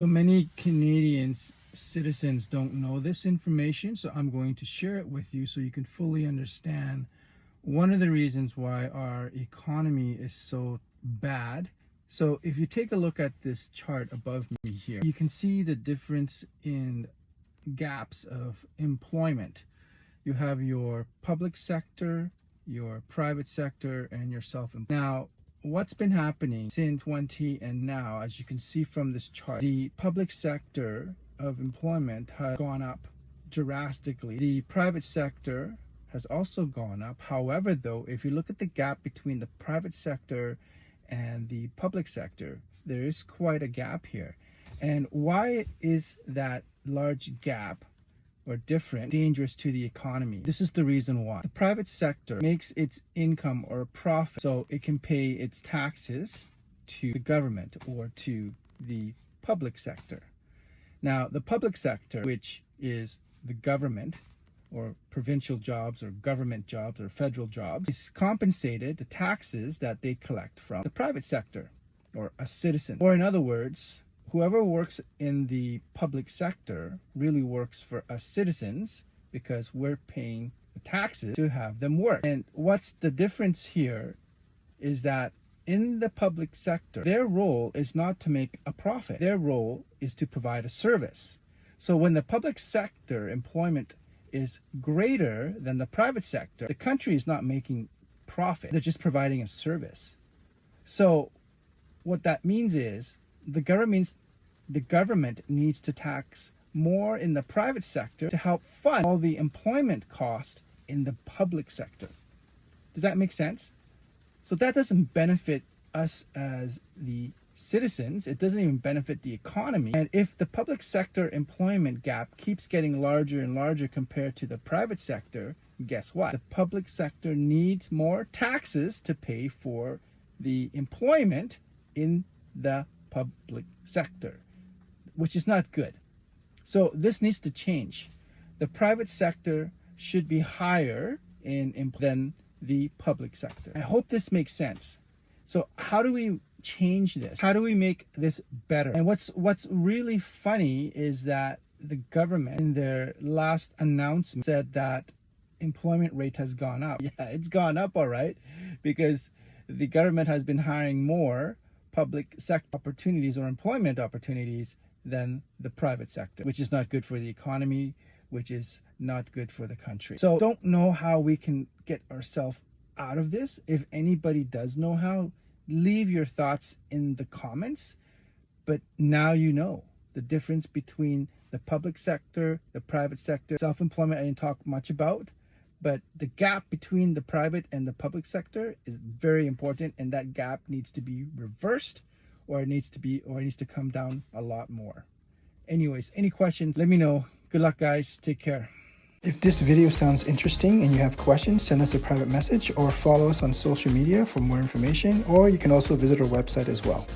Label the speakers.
Speaker 1: So many Canadians, citizens don't know this information, so I'm going to share it with you so you can fully understand one of the reasons why our economy is so bad. So if you take a look at this chart above me here, you can see the difference in gaps of employment. You have your public sector, your private sector, and your self-employed. Now, what's been happening since 2020 and now, as you can see from this chart, the public sector of employment has gone up drastically. The private sector has also gone up. However, though, if you look at the gap between the private sector and the public sector, there is quite a gap here. And why is that large gap or different dangerous to the economy? This is the reason why. The private sector makes its income or profit so it can pay its taxes to the government or to the public sector. Now, the public sector, which is the government or provincial jobs or government jobs or federal jobs, is compensated the taxes that they collect from the private sector or a citizen. Or in other words, whoever works in the public sector really works for us citizens because we're paying the taxes to have them work. And what's the difference here is that in the public sector, their role is not to make a profit. Their role is to provide a service. So when the public sector employment is greater than the private sector, the country is not making profit. They're just providing a service. So what that means is the government needs to tax more in the private sector to help fund all the employment cost in the public sector. Does that make sense? So that doesn't benefit us as the citizens. It doesn't even benefit the economy. And if the public sector employment gap keeps getting larger and larger compared to the private sector, guess what? The public sector needs more taxes to pay for the employment in the public sector, which is not good. So this needs to change. The private sector should be higher than the public sector. I hope this makes sense. So how do we change this? How do we make this better? And what's really funny is that the government in their last announcement said that employment rate has gone up. Yeah, it's gone up, all right, because the government has been hiring more public sector opportunities or employment opportunities than the private sector, which is not good for the economy, which is not good for the country. So don't know how we can get ourselves out of this. If anybody does know how, leave your thoughts in the comments. But now you know the difference between the public sector, the private sector. Self-employment I didn't talk much about, but the gap between the private and the public sector is very important, and that gap needs to be reversed, or it needs to come down a lot more. Anyways, any questions, let me know. Good luck, guys. Take care. If this video sounds interesting and you have questions, send us a private message or follow us on social media for more information, or you can also visit our website as well.